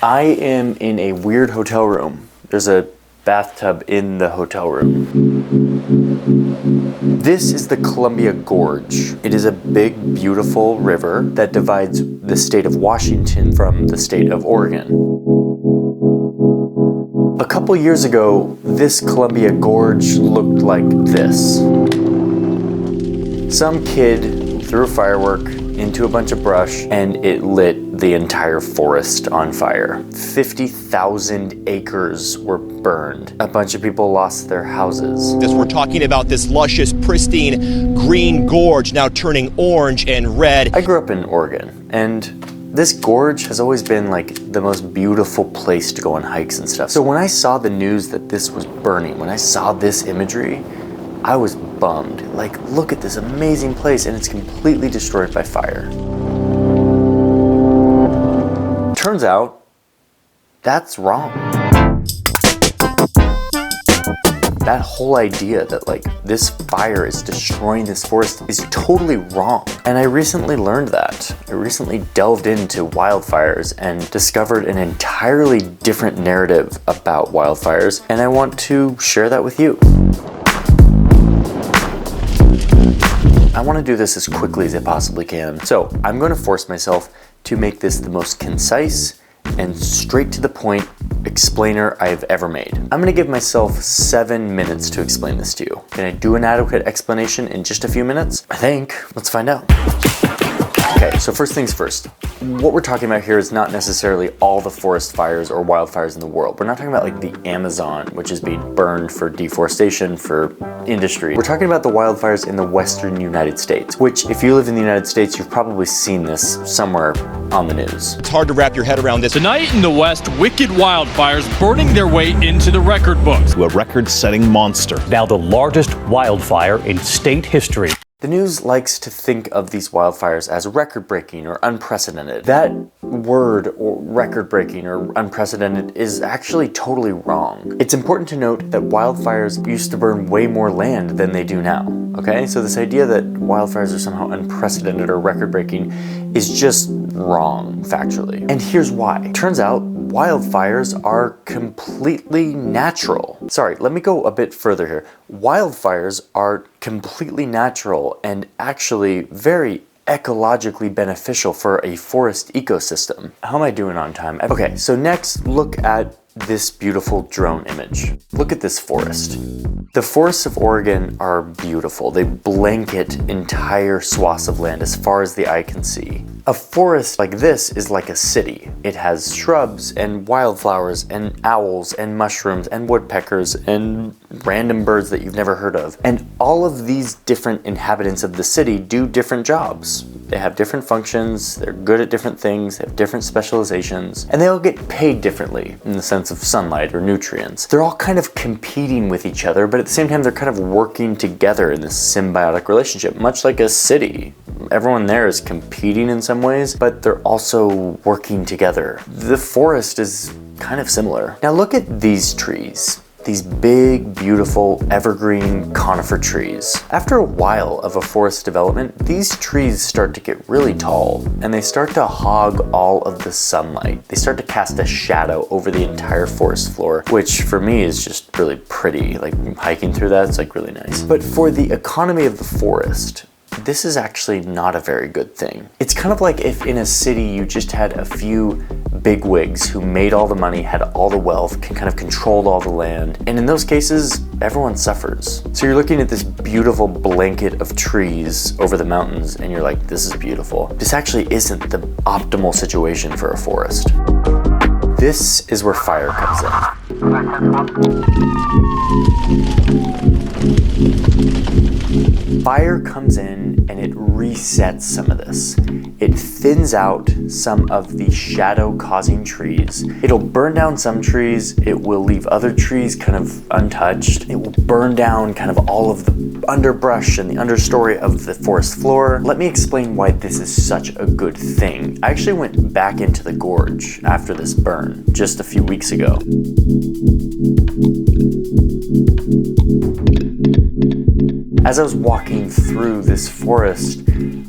I am in a weird hotel room. There's a bathtub in the hotel room. This is the Columbia Gorge. It is a big, beautiful river that divides the state of Washington from the state of Oregon. A couple years ago, this Columbia Gorge looked like this. Some kid threw a firework into a bunch of brush and it lit the entire forest on fire. 50,000 acres were burned. A bunch of people lost their houses. We're talking about this luscious, pristine green gorge now turning orange and red. I grew up in Oregon, and this gorge has always been like the most beautiful place to go on hikes and stuff. So when I saw the news that this was burning, when I saw this imagery, I was bummed. Like, look at this amazing place and it's completely destroyed by fire. Turns out, that's wrong. That whole idea that like this fire is destroying this forest is totally wrong. And I recently learned that. I recently delved into wildfires and discovered an entirely different narrative about wildfires, and I want to share that with you. I want to do this as quickly as I possibly can. So I'm going to force myself to make this the most concise and straight to the point explainer I've ever made. I'm going to give myself 7 minutes to explain this to you. Can I do an adequate explanation in just a few minutes? I think. Let's find out. Okay, so first things first. What we're talking about here is not necessarily all the forest fires or wildfires in the world. We're not talking about like the Amazon, which is being burned for deforestation, for industry. We're talking about the wildfires in the western United States, which if you live in the United States, you've probably seen this somewhere on the news. It's hard to wrap your head around this. Tonight in the West, wicked wildfires burning their way into the record books. A record-setting monster. Now the largest wildfire in state history. The news likes to think of these wildfires as record-breaking or unprecedented. That word, or record-breaking or unprecedented, is actually totally wrong. It's important to note that wildfires used to burn way more land than they do now, okay? So this idea that wildfires are somehow unprecedented or record-breaking is just wrong, factually. And here's why. Turns out, wildfires are completely natural. Sorry, let me go a bit further here. Wildfires are completely natural and actually very ecologically beneficial for a forest ecosystem. How am I doing on time? Okay, so next, look at this beautiful drone image. Look at this forest. The forests of Oregon are beautiful. They blanket entire swaths of land as far as the eye can see. A forest like this is like a city. It has shrubs and wildflowers and owls and mushrooms and woodpeckers and random birds that you've never heard of. And all of these different inhabitants of the city do different jobs. They have different functions, they're good at different things, they have different specializations, and they all get paid differently in the sense of sunlight or nutrients. They're all kind of competing with each other, but at the same time, they're kind of working together in this symbiotic relationship, much like a city. Everyone there is competing in some ways, but they're also working together. The forest is kind of similar. Now look at these trees. These big, beautiful, evergreen conifer trees. After a while of a forest development, these trees start to get really tall and they start to hog all of the sunlight. They start to cast a shadow over the entire forest floor, which for me is just really pretty. Like hiking through that, it's like really nice. But for the economy of the forest, this is actually not a very good thing. It's kind of like if in a city you just had a few bigwigs who made all the money, had all the wealth, kind of controlled all the land. And in those cases, everyone suffers. So you're looking at this beautiful blanket of trees over the mountains and you're like, this is beautiful. This actually isn't the optimal situation for a forest. This is where fire comes in. Fire comes in and it resets some of this. It thins out some of the shadow-causing trees. It'll burn down some trees, it will leave other trees kind of untouched. It will burn down kind of all of the underbrush and the understory of the forest floor. Let me explain why this is such a good thing. I actually went back into the gorge after this burn just a few weeks ago. As I was walking through this forest,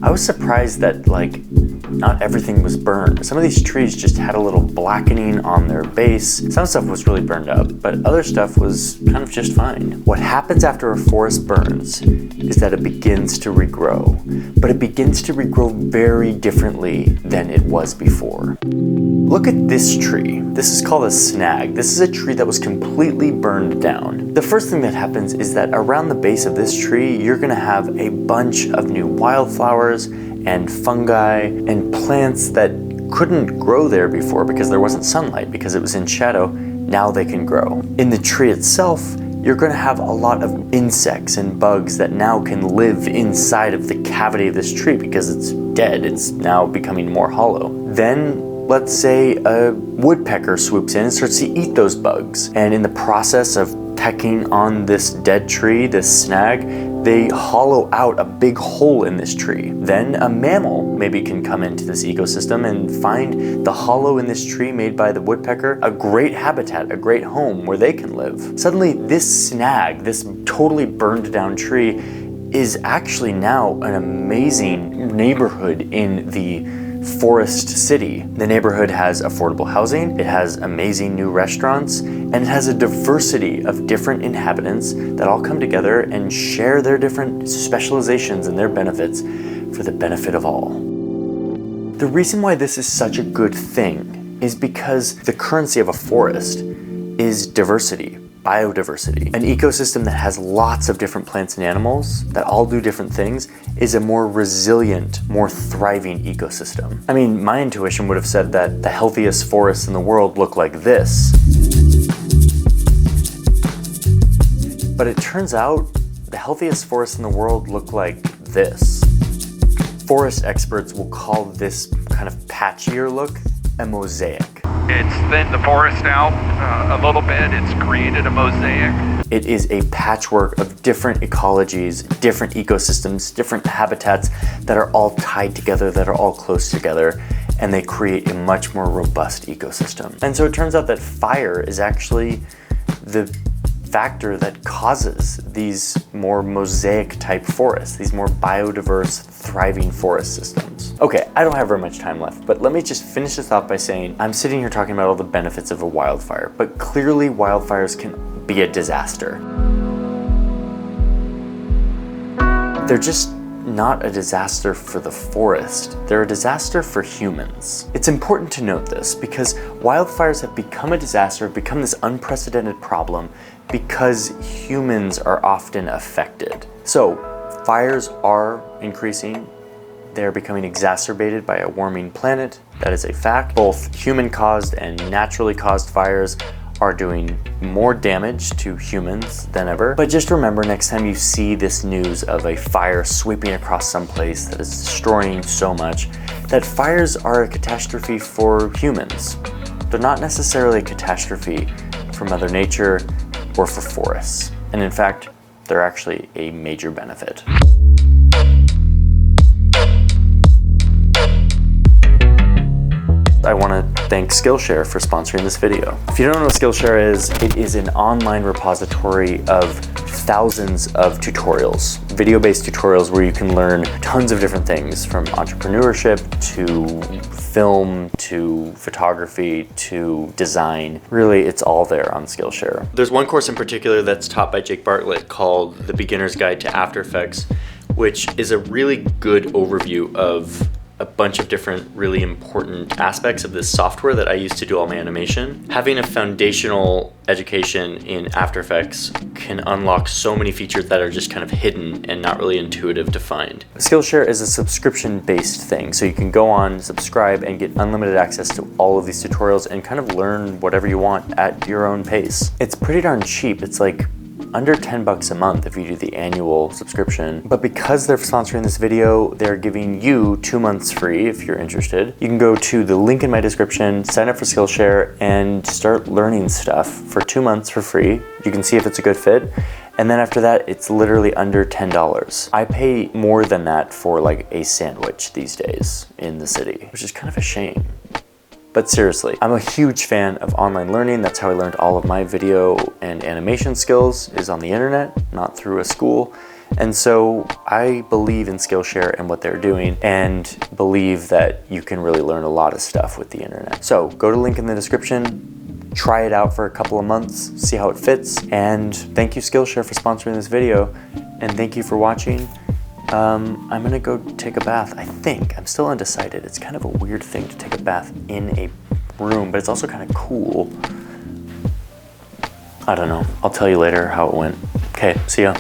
I was surprised that like not everything was burned. Some of these trees just had a little blackening on their base. Some stuff was really burned up, but other stuff was kind of just fine. What happens after a forest burns is that it begins to regrow, but it begins to regrow very differently than it was before. Look at this tree. This is called a snag. This is a tree that was completely burned down. The first thing that happens is that around the base of this tree, you're gonna have a bunch of new wildflowers and fungi and plants that couldn't grow there before because there wasn't sunlight, because it was in shadow. Now they can grow. In the tree itself, you're going to have a lot of insects and bugs that now can live inside of the cavity of this tree because it's dead. It's now becoming more hollow. Then let's say a woodpecker swoops in and starts to eat those bugs. And in the process of pecking on this dead tree, this snag, they hollow out a big hole in this tree. Then a mammal maybe can come into this ecosystem and find the hollow in this tree made by the woodpecker a great habitat, a great home where they can live. Suddenly this snag, this totally burned down tree, is actually now an amazing neighborhood in the forest city. The neighborhood has affordable housing, it has amazing new restaurants, and it has a diversity of different inhabitants that all come together and share their different specializations and their benefits for the benefit of all. The reason why this is such a good thing is because the currency of a forest is diversity. Biodiversity. An ecosystem that has lots of different plants and animals that all do different things is a more resilient, more thriving ecosystem. I mean, my intuition would have said that the healthiest forests in the world look like this. But it turns out the healthiest forests in the world look like this. Forest experts will call this kind of patchier look a mosaic. It's thinned the forest out a little bit. It's created a mosaic. It is a patchwork of different ecologies, different ecosystems, different habitats that are all tied together, that are all close together, and they create a much more robust ecosystem. And so it turns out that fire is actually the factor that causes these more mosaic type forests, these more biodiverse, thriving forest systems. Okay, I don't have very much time left, but let me just finish this off by saying I'm sitting here talking about all the benefits of a wildfire, but clearly wildfires can be a disaster. They're just not a disaster for the forest, they're a disaster for humans. It's important to note this because wildfires have become a disaster, have become this unprecedented problem because humans are often affected. So fires are increasing, they're becoming exacerbated by a warming planet, that is a fact. Both human-caused and naturally caused fires are doing more damage to humans than ever. But just remember next time you see this news of a fire sweeping across some place that is destroying so much, that fires are a catastrophe for humans. They're not necessarily a catastrophe for Mother Nature or for forests. And in fact, they're actually a major benefit. I want to thank Skillshare for sponsoring this video. If you don't know what Skillshare is, it is an online repository of thousands of tutorials, video-based tutorials where you can learn tons of different things from entrepreneurship to film to photography to design. Really, it's all there on Skillshare. There's one course in particular that's taught by Jake Bartlett called The Beginner's Guide to After Effects, which is a really good overview of a bunch of different really important aspects of this software that I use to do all my animation. Having a foundational education in After Effects can unlock so many features that are just kind of hidden and not really intuitive to find. Skillshare is a subscription-based thing, so you can go on, subscribe, and get unlimited access to all of these tutorials and kind of learn whatever you want at your own pace. It's pretty darn cheap. It's like under 10 bucks a month if you do the annual subscription. But because they're sponsoring this video, they're giving you 2 months free if you're interested. You can go to the link in my description, sign up for Skillshare, and start learning stuff for 2 months for free. You can see if it's a good fit. And then after that, it's literally under $10. I pay more than that for like a sandwich these days in the city, which is kind of a shame. But seriously, I'm a huge fan of online learning. That's how I learned all of my video and animation skills, is on the internet, not through a school. And so I believe in Skillshare and what they're doing, and believe that you can really learn a lot of stuff with the internet. So go to link in the description, try it out for a couple of months, see how it fits, and thank you Skillshare for sponsoring this video, and thank you for watching. I'm gonna go take a bath, I think. I'm still undecided. It's kind of a weird thing to take a bath in a room, but it's also kind of cool. I don't know. I'll tell you later how it went. Okay, see ya.